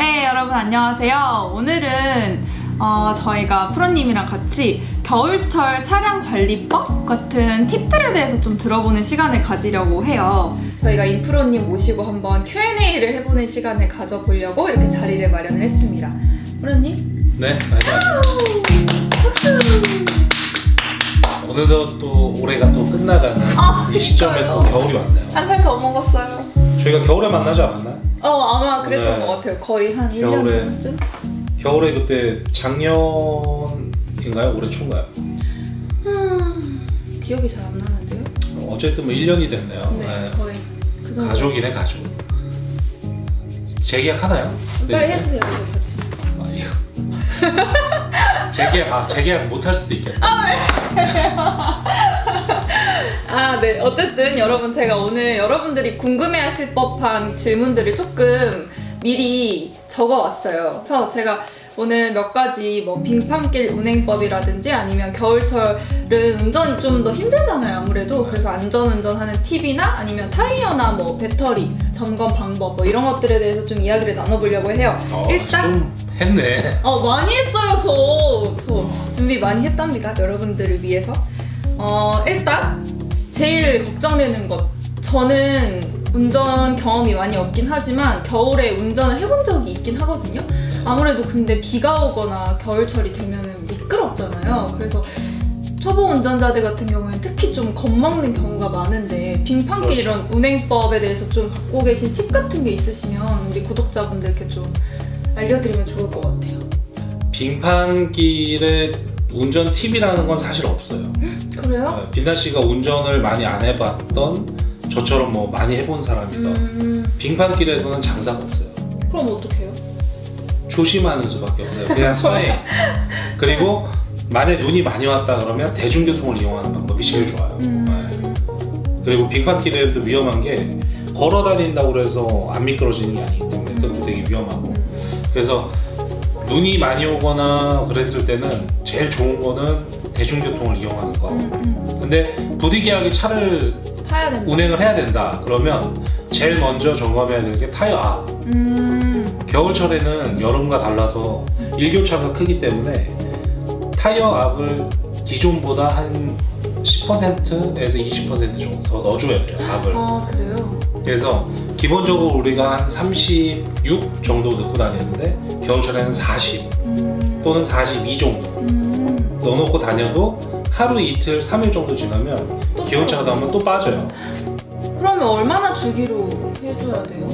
네, 여러분 안녕하세요. 오늘은 저희가 프로님이랑 같이 겨울철 차량 관리법 같은 팁들에 대해서 좀 들어보는 시간을 가지려고 해요. 저희가 임프로님 모시고 한번 Q&A를 해보는 시간을 가져보려고 이렇게 자리를 마련을 했습니다. 프로님? 네, 안녕하세요. 박수! 오늘도 또 올해가 또 끝나가는 이 시점에 또 겨울이 왔네요. 한 살 더 먹었어요. 저희가 겨울에 만나지 않았나요? 아마 그랬던 것 같아요. 거의 한 1년 전쯤? 겨울에 그때 작년인가요? 올해 초인가요? 기억이 잘 안 나는데요? 어쨌든 뭐 1년이 됐네요. 네, 거의 그 정도. 가족이네, 가족. 재계약 하나요? 빨리 해주세요, 이거 같이. 재계약 못 할 수도 있겠다. 네. 어쨌든 여러분, 제가 오늘 여러분들이 궁금해하실 법한 질문들을 조금 미리 적어왔어요. 그래서 제가 오늘 몇 가지 빙판길 운행법이라든지 아니면 겨울철은 운전이 좀 더 힘들잖아요, 아무래도. 그래서 안전운전하는 팁이나 아니면 타이어나 배터리 점검 방법 이런 것들에 대해서 좀 이야기를 나눠보려고 해요. 일단 좀 했네. 많이 했어요. 저 준비 많이 했답니다, 여러분들을 위해서. 일단 제일 걱정되는 것, 저는 운전 경험이 많이 없긴 하지만 겨울에 운전을 해본 적이 있긴 하거든요. 아무래도 근데 비가 오거나 겨울철이 되면은 미끄럽잖아요. 그래서 초보 운전자들 같은 경우에는 특히 좀 겁먹는 경우가 많은데 빙판길 그렇죠. 이런 운행법에 대해서 좀 갖고 계신 팁 같은 게 있으시면 우리 구독자분들께 좀 알려드리면 좋을 것 같아요. 빙판길의 운전 팁이라는 건 사실 없어요. 그래요? 빛나 씨가 운전을 많이 안 해봤던 저처럼 많이 해본 사람이던 빙판길에서는 장사가 없어요. 그럼 어떡해요? 조심하는 수밖에 없어요. 그냥 서행. 그리고 만약 눈이 많이 왔다 그러면 대중교통을 이용하는 방법이 제일 좋아요. 그리고 빙판길에도 위험한 게 걸어 다닌다고 해서 안 미끄러지는 게 아니기 때문에 그것도 되게 위험하고. 그래서 눈이 많이 오거나 그랬을 때는 제일 좋은 거는 대중교통을 이용하는 거. 근데 부득이하게 차를 운행을 해야 된다 그러면 제일 먼저 점검해야 될 게 타이어 앞. 겨울철에는 여름과 달라서 일교차가 크기 때문에 타이어 앞을 기존보다 한 10%에서 20% 정도 더 넣어줘야 돼요, 앞을. 그래요? 그래서 기본적으로 우리가 한 36 정도 넣고 다니는데 겨울철에는 40 또는 42 정도 넣어놓고 다녀도 하루 이틀 3일 정도 지나면 기온차가 나오면 또 빠져요. 그러면 얼마나 주기로 해줘야 돼요?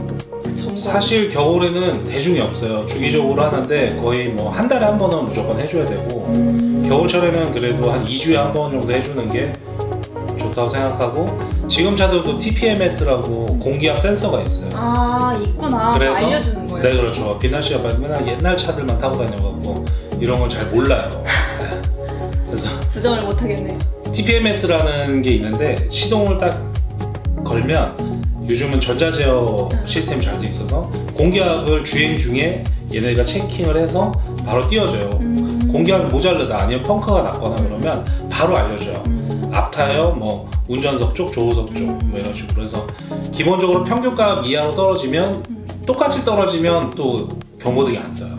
사실 겨울에는 대중이 없어요. 주기적으로 하는데 거의 한 달에 한 번은 무조건 해줘야 되고 겨울철에는 그래도 한 2주에 한 번 정도 해주는 게 좋다고 생각하고, 지금 차들도 TPMS라고 공기압 센서가 있어요. 있구나. 그래서 알려주는 거예요? 네, 그렇죠. 빛나 씨가 맨날 옛날 차들만 타고 다녀갖고 이런 걸 잘 몰라요. 그래서 부정을 못하겠네요. TPMS라는 게 있는데 시동을 딱 걸면 요즘은 전자제어 시스템이 잘 돼 있어서 공기압을 주행 중에 얘네가 체킹을 해서 바로 띄워줘요. 공기압이 모자르다 아니면 펑크가 났거나 그러면 바로 알려줘요. 앞타이어, 운전석 쪽, 조우석 쪽 이런 식으로. 그래서 기본적으로 평균값 이하로 떨어지면 똑같이 떨어지면 또 경고등이 안 떠요.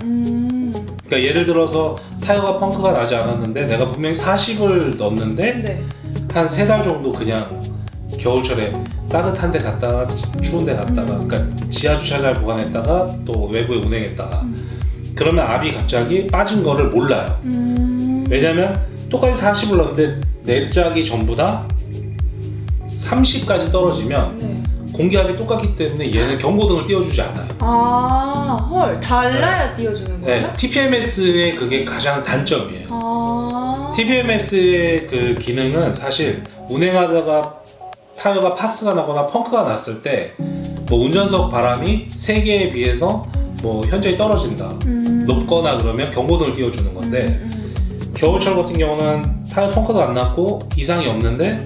그러니까 예를 들어서 타이어가 펑크가 나지 않았는데 내가 분명히 40을 넣었는데 한 3달 정도 그냥 겨울철에 따뜻한 데 갔다가 추운 데 갔다가, 그러니까 지하 주차장을 보관했다가 또 외부에 운행했다가 그러면 압이 갑자기 빠진 거를 몰라요. 왜냐면 똑같이 40을 넣었는데 내짝이 전부 다 30까지 떨어지면 공기압이 똑같기 때문에 얘는 경고등을 띄워주지 않아요. 헐, 달라야 띄워주는 거예요? 네, TPMS의 그게 가장 단점이에요. TPMS의 그 기능은 사실 운행하다가 타이어가 파스가 나거나 펑크가 났을 때 운전석 바람이 세계에 비해서 현저히 떨어진다, 높거나 그러면 경고등을 띄워주는 건데 겨울철 같은 경우는 타이어 펑크도 안 났고 이상이 없는데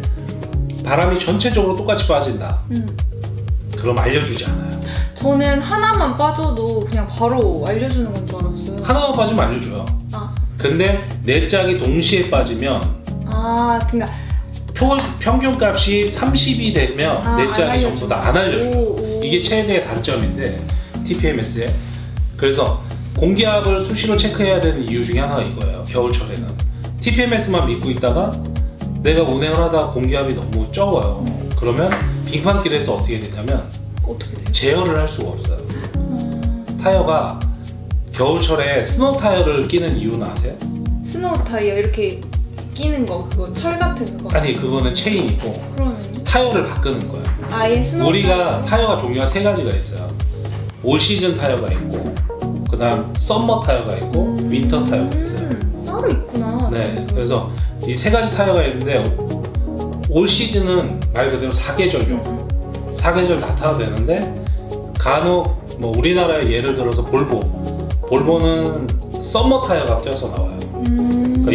바람이 전체적으로 똑같이 빠진다. 그럼 알려주지 않아요. 저는 하나만 빠져도 그냥 바로 알려주는 건 줄 알았어요. 하나만 빠지면 알려줘요. 근데 4짝이 동시에 빠지면 그러니까 평균값이 30이 되면 4짝이 전부 다 안 알려줘요. 이게 최대의 단점인데 TPMS에 그래서 공기압을 수시로 체크해야 되는 이유 중에 하나가 이거예요. 겨울철에는 TPMS만 믿고 있다가 내가 운행을 하다가 공기압이 너무 적어요. 그러면 빙판길에서 어떻게 되냐면 어떻게 돼요? 제어를 할 수가 없어요. 타이어가 겨울철에 스노우 타이어를 끼는 이유는 아세요? 스노우 타이어 이렇게 끼는 거 그거 철 같은 거. 아니 그거는 체인이고 그러면요? 타이어를 바꾸는 거예요. 아예 스노우 우리가 타이어가 종류가 세 가지가 있어요. 올 시즌 타이어가 있고 그 다음 썸머 타이어가 있고 윈터 타이어가 있어요. 따로 있구나. 네, 그래서 이 세 가지 타이어가 있는데 올 시즌은 말 그대로 사계절용 사계절 다 타도 되는데 간혹 뭐 우리나라에 예를 들어서 볼보는 썸머 타이어가 껴서 나와요. 그러니까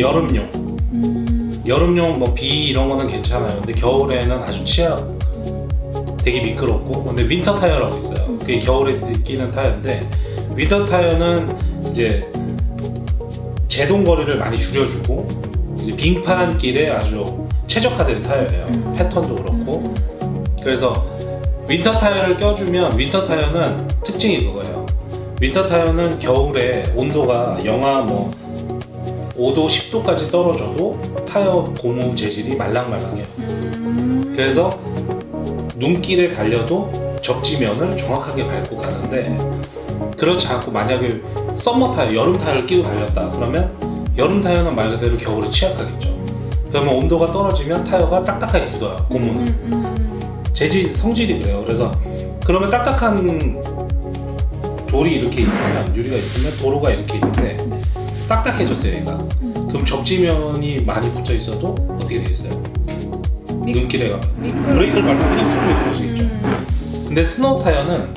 여름용 뭐 비 이런 거는 괜찮아요. 근데 겨울에는 아주 되게 미끄럽고. 근데 윈터 타이어라고 있어요. 그게 겨울에 끼는 타이어인데 윈터 타이어는 이제 제동 거리를 많이 줄여주고 이제 빙판길에 아주 최적화된 타이어예요. 패턴도 그렇고. 그래서 윈터 타이어를 껴주면 윈터 타이어는 특징이 그거예요. 윈터 타이어는 겨울에 온도가 영하 뭐 5도, 10도까지 떨어져도 타이어 고무 재질이 말랑말랑해요. 그래서 눈길에 달려도 접지면을 정확하게 밟고 가는데 그렇지 않고 만약에 썸머 타이어, 여름 타이어를 끼고 달렸다 그러면 여름 타이어는 말 그대로 겨울에 취약하겠죠. 그러면 온도가 떨어지면 타이어가 딱딱하게 굳어요. 고무는 재질, 성질이 그래요. 그래서 그러면 딱딱한 돌이 이렇게 있으면 유리가 있으면 도로가 이렇게 있는데 딱딱해졌어요 얘가. 그럼 접지면이 많이 붙어 있어도 어떻게 되겠어요? 눈길에 가면 브레이크를 밟으면 그냥 쭉 미끄러지겠죠. 근데 스노우 타이어는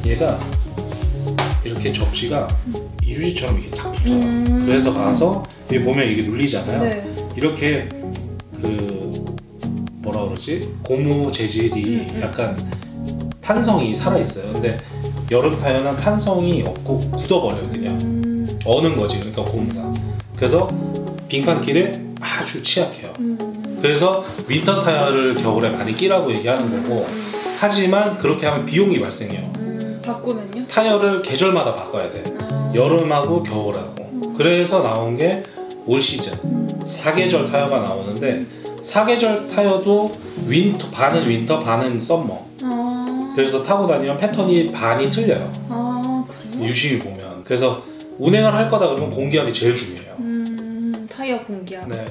얘가 이렇게 접지가 유리처럼 이렇게 딱 붙어요. 그래서 가서 여기 보면 이게 눌리잖아요. 네. 이렇게 그 뭐라 그러지? 고무 재질이 약간 탄성이 살아있어요. 근데 여름 타이어는 탄성이 없고 굳어버려요. 그냥 어는 거지. 그러니까 고무가. 그래서 빙판길에 아주 취약해요. 그래서 윈터 타이어를 겨울에 많이 끼라고 얘기하는 거고 하지만 그렇게 하면 비용이 발생해요. 바꾸면요? 타이어를 계절마다 바꿔야 돼. 여름하고 겨울하고. 그래서 나온 게 올 시즌 사계절 타이어가 나오는데 사계절 타이어도 반은 윈터 반은 썸머. 그래서 타고 다니면 패턴이 반이 틀려요. 그래요? 유심히 보면. 그래서 운행을 할 거다 그러면 공기압이 제일 중요해요. 타이어 공기압. 네.